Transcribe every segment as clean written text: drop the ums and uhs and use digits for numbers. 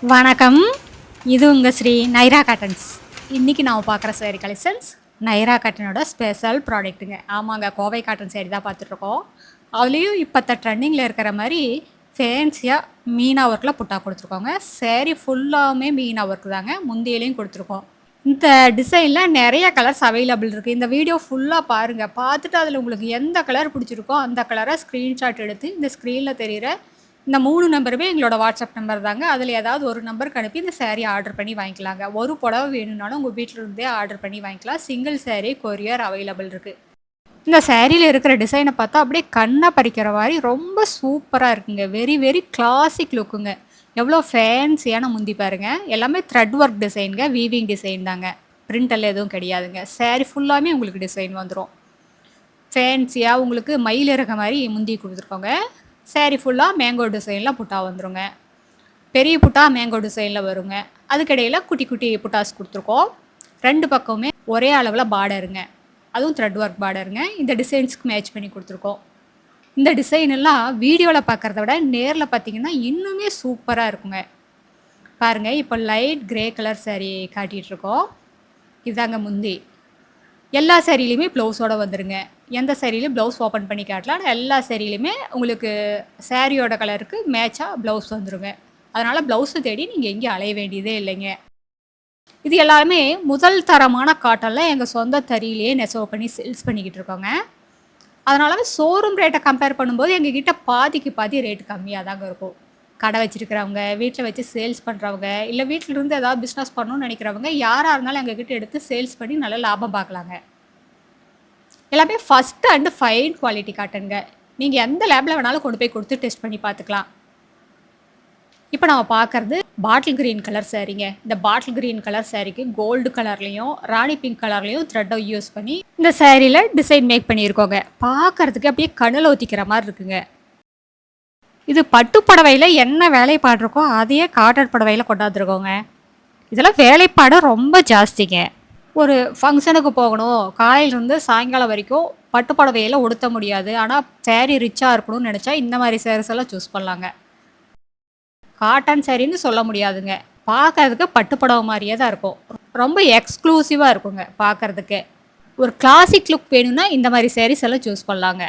வணக்கம். இது உங்கள் ஸ்ரீ நைரா காட்டன்ஸ். இன்றைக்கி நான் பார்க்குற சேரீ கலெக்ஷன்ஸ் நைரா காட்டனோட ஸ்பெஷல் ப்ராடக்ட்டுங்க. ஆமாங்க, கோவை காட்டன் சேரீ தான் பார்த்துட்ருக்கோம். அதுலேயும் இப்போ ட்ரெண்டிங்கில் இருக்கிற மாதிரி ஃபேன்சியாக மீனா ஒர்க்கில் புட்டா கொடுத்துருக்கோங்க. சேரீ ஃபுல்லாகவுமே மீனா ஒர்க் தாங்க, முந்தியிலையும் கொடுத்துருக்கோம். இந்த டிசைனில் நிறைய கலர்ஸ் அவைலபிள் இருக்குது. இந்த வீடியோ ஃபுல்லாக பாருங்கள். பார்த்துட்டு அதில் உங்களுக்கு எந்த கலர் பிடிச்சிருக்கோ அந்த கலரை ஸ்க்ரீன்ஷாட் எடுத்து இந்த ஸ்க்ரீனில் தெரிகிற இந்த 3 நம்பருமே எங்களோட வாட்ஸ்அப் நம்பர் தாங்க. அதில் ஏதாவது ஒரு நம்பருக்கு அனுப்பி இந்த சேரீ ஆர்டர் பண்ணி வாங்கிக்கலாங்க. ஒரு புடவை வேணும்னாலும் உங்கள் வீட்டில் இருந்தே ஆர்டர் பண்ணி வாங்கிக்கலாம். சிங்கிள் சேரீ கொரியர் அவைலபிள் இருக்குது. இந்த சேரீயில் இருக்கிற டிசைனை பார்த்தா அப்படியே கண்ணை பறிக்கிற மாதிரி ரொம்ப சூப்பராக இருக்குங்க. வெரி வெரி கிளாசிக் லுக்குங்க. எவ்வளோ ஃபேன்சியான முந்தி பாருங்க. எல்லாமே த்ரெட் ஒர்க் டிசைனுங்க, வீவிங் டிசைன் தாங்க. பிரிண்டெல்லாம் எதுவும் கிடையாதுங்க. சேரீ ஃபுல்லாமே உங்களுக்கு டிசைன் வந்துடும். ஃபேன்சியாக உங்களுக்கு மயில் இறக்க மாதிரி முந்தி கொடுத்துருக்கோங்க. சேரீ ஃபுல்லாக மேங்கோ டிசைனில் புட்டா வந்துடுங்க. பெரிய புட்டா மேங்கோ டிசைனில் வருங்க. அதுக்கிடையில் குட்டி குட்டி புட்டாஸ் கொடுத்துருக்கோம். 2 பக்கமுமே ஒரே அளவில் பார்டருங்க. அதுவும் த்ரெட் ஒர்க் பார்டருங்க. இந்த டிசைன்ஸ்க்கு மேட்ச் பண்ணி கொடுத்துருக்கோம். இந்த டிசைன் எல்லாம் வீடியோவில் பார்க்குறத விட நேரில் பார்த்தீங்கன்னா இன்னுமே சூப்பராக இருக்குங்க. பாருங்கள், இப்போ லைட் கிரே கலர் சேரீ காட்டிகிட்ருக்கோம். இதாங்க முந்தி. எல்லா சேரீலையுமே ப்ளவுஸோடு வந்துடுங்க. எந்த சேரீலையும் ப்ளவுஸ் ஓப்பன் பண்ணி காட்டலாம். எல்லா சேரீலையுமே உங்களுக்கு சேரீயோட கலருக்கு மேட்சாக ப்ளவுஸ் வந்துடுங்க. அதனால் ப்ளவுஸு தேடி நீங்கள் எங்கேயும் அலைய வேண்டியதே இல்லைங்க. இது எல்லாருமே முதல் தரமான காட்டனில் எங்கள் சொந்த தறியிலேயே நெசவு பண்ணி சேல்ஸ் பண்ணிக்கிட்டு இருக்கோங்க. அதனால ஷோரூம் ரேட்டை கம்பேர் பண்ணும்போது எங்ககிட்ட பாதிக்கு பாதி ரேட்டு கம்மியாக தாங்க இருக்கும். கடை வச்சுருக்கிறவங்க, வீட்டில் வச்சு சேல்ஸ் பண்ணுறவங்க, இல்லை வீட்டில் இருந்து ஏதாவது பிஸ்னஸ் பண்ணணும்னு நினைக்கிறவங்க யாராக இருந்தாலும் எங்ககிட்ட எடுத்து சேல்ஸ் பண்ணி நல்ல லாபம் பார்க்கலாங்க. எல்லாமே ஃபஸ்ட் அண்டு ஃபைன் குவாலிட்டி காட்டனுங்க. நீங்கள் எந்த லேபில் வேணாலும் கொண்டு போய் கொடுத்து டெஸ்ட் பண்ணி பார்த்துக்கலாம். இப்போ நம்ம பார்க்குறது பாட்டில் க்ரீன் கலர் சேரீங்க. இந்த பாட்டில் க்ரீன் கலர் சேரீக்கு கோல்டு கலர்லேயும் ராணி பிங்க் கலர்லேயும் த்ரெட்டை யூஸ் பண்ணி இந்த சேரீயில் டிசைன் மேக் பண்ணியிருக்கோங்க. பார்க்குறதுக்கு அப்படியே கண்ணில் ஊற்றிக்கிற மாதிரி இருக்குங்க. இது பட்டு புடவையில் என்ன வேலைப்பாடு இருக்கோ அதையே காட்டன் புடவையில் கொண்டாந்துருக்கோங்க. இதெல்லாம் வேலைப்பாடு ரொம்ப ஜாஸ்திங்க. ஒரு ஃபங்க்ஷனுக்கு போகணும், காலையிலேருந்து சாயங்காலம் வரைக்கும் பட்டு புடவையில் உடுத்த முடியாது, ஆனால் சேரீ ரிச்சாக இருக்கணும்னு நினச்சா இந்த மாதிரி சேரீஸ் எல்லாம் சூஸ் பண்ணலாங்க. காட்டன் சேரீன்னு சொல்ல முடியாதுங்க. பார்க்கறதுக்கு பட்டு புடவை மாதிரியே தான் இருக்கும். ரொம்ப எக்ஸ்க்ளூசிவாக இருக்குங்க பார்க்குறதுக்கு. ஒரு கிளாசிக் லுக் வேணும்னா இந்த மாதிரி சேரீஸ் எல்லாம் சூஸ் பண்ணலாங்க.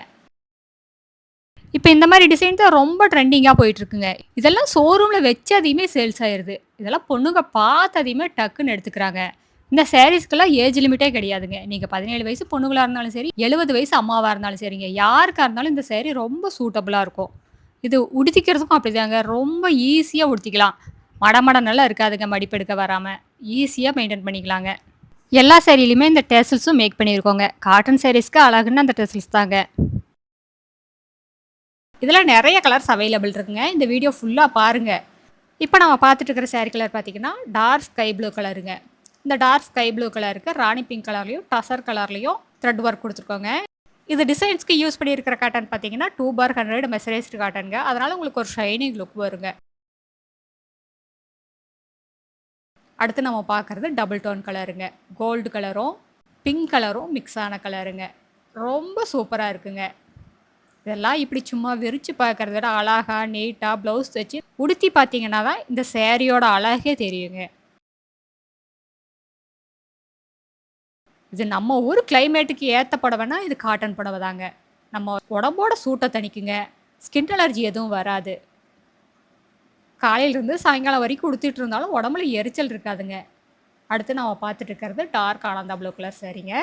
இப்போ இந்த மாதிரி டிசைன் தான் ரொம்ப ட்ரெண்டிங்காக போயிட்டுருக்குங்க. இதெல்லாம் ஷோரூமில் வச்சதையுமே சேல்ஸ் ஆயிடுது. இதெல்லாம் பொண்ணுங்க பார்த்ததையுமே டக்குன்னு எடுத்துக்கிறாங்க. இந்த சேரீஸ்க்கெல்லாம் ஏஜ் லிமிட்டே கிடையாதுங்க. நீங்கள் 17 வயசு பொண்ணுங்களாக இருந்தாலும் சரி, 70 வயசு அம்மாவாக இருந்தாலும் சரிங்க, யாருக்காக இருந்தாலும் இந்த சேரீ ரொம்ப சூட்டபுளாக இருக்கும். இது உடுத்திக்கிறதுக்கும் அப்படிதாங்க. ரொம்ப ஈஸியாக உடுத்திக்கலாம். மடமடனெல்லாம் இருக்காதுங்க, மடிப்பெடுக்க வராமல் ஈஸியாக மெயின்டைன் பண்ணிக்கலாங்க. எல்லா சேரீலையுமே இந்த டேசல்ஸும் மேக் பண்ணியிருக்கோங்க. காட்டன் சேரீஸ்க்கு அழகுன்னு அந்த டேசல்ஸ் தாங்க. இதில் நிறைய கலர்ஸ் அவைலபிள் இருக்குங்க. இந்த வீடியோ ஃபுல்லாக பாருங்கள். இப்போ நம்ம பார்த்துட்டு இருக்கிற சேரீ கலர் பார்த்தீங்கன்னா டார்க் ஸ்கை ப்ளூ கலருங்க. இந்த டார்க் ஸ்கை ப்ளூ கலருக்கு ராணி பிங்க் கலர்லையும் டசர் கலர்லையும் த்ரெட் ஒர்க் கொடுத்துருக்கோங்க. இது டிசைன்ஸ்க்கு யூஸ் பண்ணியிருக்கிற காட்டன் பார்த்தீங்கன்னா 2/100 மெசரைஸ்டு காட்டனுங்க. அதனால் உங்களுக்கு ஒரு ஷைனிங் லுக் வருங்க. அடுத்து நம்ம பார்க்குறது டபுள் டோன் கலருங்க. கோல்டு கலரும் பிங்க் கலரும் மிக்ஸ் ஆன கலருங்க. ரொம்ப சூப்பராக இருக்குங்க. இதெல்லாம் இப்படி சும்மா விரித்து பார்க்குறத விட அழகாக நீட்டாக ப்ளவுஸ் தைச்சி உடுத்தி பார்த்தீங்கன்னா தான் இந்த சேரீயோட அழகே தெரியுங்க. இது நம்ம ஊர் கிளைமேட்டுக்கு ஏற்ற புடவைனா இது காட்டன் புடவை தாங்க. நம்ம உடம்போட சூட்டை தணிக்குங்க. ஸ்கின் அலர்ஜி எதுவும் வராது. காலையிலேருந்து சாயங்காலம் வரைக்கும் உடுத்திட்டு இருந்தாலும் உடம்புல எரிச்சல் இருக்காதுங்க. அடுத்து நம்ம பார்த்துட்டு இருக்கிறது டார்க் ஆனந்தா ப்ளூ கலர் சாரீங்க.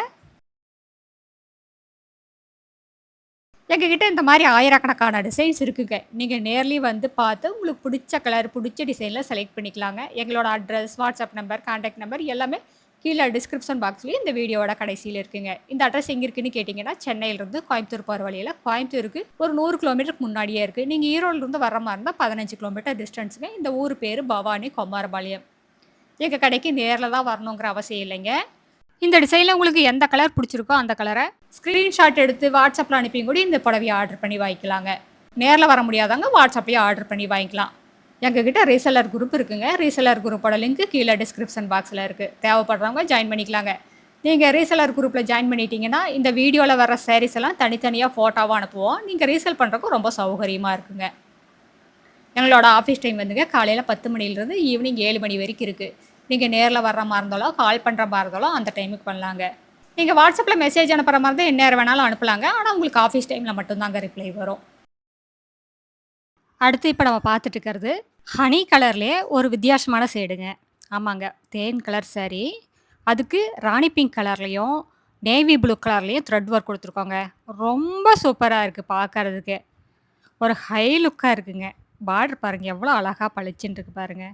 எங்ககிட்ட இந்த மாதிரி ஆயிரக்கணக்கான டிசைன்ஸ் இருக்குங்க. நீங்கள் நேர்லேயும் வந்து பார்த்து உங்களுக்கு பிடிச்ச கலர், பிடிச்ச டிசைனில் செலக்ட் பண்ணிக்கலாங்க. எங்களோட address, WhatsApp number, contact number எல்லாமே கீழே டிஸ்கிரிப்ஷன் பாக்ஸ்லேயும் இந்த வீடியோட கடைசியில் இருக்குங்க. இந்த அட்ரஸ் எங்கே இருக்குன்னு கேட்டிங்கன்னா, சென்னையிலேருந்து கோயம்புத்தூர் போகிற வழியில் கோயம்புத்தூருக்கு ஒரு 100 கிலோமீட்டருக்கு முன்னாடியே இருக்குது. நீங்கள் ஈரோடுலேருந்து வர மாதிரி இருந்தால் 15 கிலோமீட்டர் டிஸ்டன்ஸுங்க. இந்த ஊர் பேர் பவானி குமாரபாளையம். எங்கள் கடைக்கு நேரில் தான் வரணுங்கிற அவசியம் இல்லைங்க. இந்த டிசைனில் உங்களுக்கு எந்த கலர் பிடிச்சிருக்கோ அந்த கலரை ஸ்க்ரீன்ஷாட் எடுத்து வாட்ஸ்அப்பில் அனுப்பியும் கூட இந்த புடவையை ஆர்டர் பண்ணி வாங்கிக்கலாங்க. நேரில் வர முடியாதவங்க வாட்ஸ்அப்லேயே ஆர்டர் பண்ணி வாங்கிக்கலாம். எங்ககிட்ட ரீசெல்லர் குரூப் இருக்குங்க. ரீசெல்லர் குரூப்போட லிங்க் கீழே டிஸ்கிரிப்ஷன் பாக்ஸில் இருக்குது. தேவைப்படுறவங்க ஜாயின் பண்ணிக்கலாங்க. நீங்கள் ரீசெல்லர் குரூப்பில் ஜாயின் பண்ணிட்டீங்கன்னா இந்த வீடியோவில் வர சாரீஸ் எல்லாம் தனித்தனியாக ஃபோட்டோவாக அனுப்புவோம். நீங்கள் ரீசெல் பண்ணுறதுக்கும் ரொம்ப சௌகரியமாக இருக்குங்க. எங்களோட ஆஃபீஸ் டைம் வந்துங்க காலையில் 10 மணிலேருந்து ஈவினிங் 7 மணி வரைக்கும் இருக்குது. நீங்கள் நேரில் வர்ற மாதிரி இருந்தாலும் கால் பண்ணுற மாதிரி இருந்தாலும் அந்த டைமுக்கு பண்ணலாங்க. நீங்கள் வாட்ஸ்அப்பில் மெசேஜ் அனுப்புகிற மாதிரி தான் எந்நேரம் வேணாலும் அனுப்பலாங்க. ஆனால் உங்களுக்கு ஆஃபீஸ் டைமில் மட்டும்தாங்க ரிப்ளை வரும். அடுத்து இப்போ நம்ம பார்த்துட்டு இருக்கிறது ஹனி கலர்லேயே ஒரு வித்தியாசமான ஷேடுங்க. ஆமாங்க, தேன் கலர் saree. அதுக்கு ராணி பிங்க் கலர்லேயும் நேவி ப்ளூ கலர்லேயும் த்ரெட் ஒர்க் கொடுத்துருக்கோங்க. ரொம்ப சூப்பராக இருக்குது பார்க்கறதுக்கு. ஒரு ஹை லுக்காக இருக்குங்க. பார்டர் பாருங்கள் எவ்வளோ அழகாக பளிச்சுன்னு இருக்கு பாருங்கள்.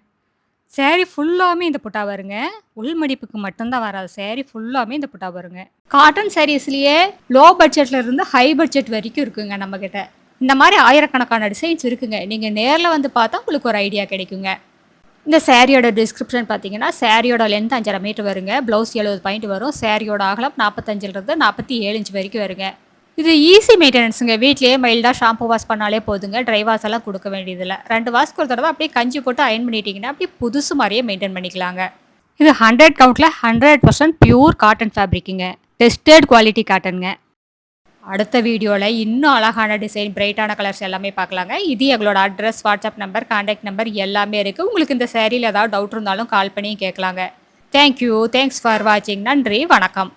saree ஃபுல்லாமே இந்த புட்டா வருங்க. உள் மடிப்புக்கு மட்டும்தான் வராது. saree ஃபுல்லாமே இந்த புட்டா வருங்க. காட்டன் சாரீஸ்லேயே லோ பட்ஜெட்டில் இருந்து ஹை பட்ஜெட் வரைக்கும் இருக்குங்க நம்மக்கிட்ட. இந்த மாதிரி ஆயிரக்கணக்கான டிசைன்ஸ் இருக்குங்க. நீங்கள் நேரில் வந்து பார்த்தா உங்களுக்கு ஒரு ஐடியா கிடைக்குங்க. இந்த சாரியோட டிஸ்கிரிப்ஷன் பார்த்தீங்கன்னா, சாரியோட லென்த் 5.5 மீட்டர் வருங்க. ப்ளவுஸ் 70 பாயிண்ட் வரும். சாரியோட அகலம் 45லிருந்து 47 இன்ச் வரைக்கும் வருங்க. இது ஈஸி மெயின்டெனன்ஸுங்க. வீட்லேயே மைல்டாக ஷாம்பு வாஷ் பண்ணாலே போதுங்க. ட்ரை வாஷ் எல்லாம் கொடுக்க வேண்டியதில்லை. 2 வாஷ்க்கு ஒரு தடவை அப்படியே கஞ்சி போட்டு அயன் பண்ணிட்டீங்கன்னா அப்படியே புதுசு மாதிரியே மெயின்டைன் பண்ணிக்கலாங்க. இது 100 கவுண்ட்டில் 100% பியூர் காட்டன் ஃபேப்ரிக்குங்க. டெஸ்டட் குவாலிட்டி காட்டனுங்க. அடுத்த வீடியோவில் இன்னும் அழகான டிசைன், பிரைட்டான கலர்ஸ் எல்லாமே பார்க்கலாங்க. இது எங்களோட address, WhatsApp number, contact number எல்லாமே இருக்குது. உங்களுக்கு இந்த சேரீயில் ஏதாவது டவுட் இருந்தாலும் கால் பண்ணி கேட்கலாங்க. தேங்க்யூ. தேங்க்ஸ் ஃபார் வாட்சிங். நன்றி, வணக்கம்.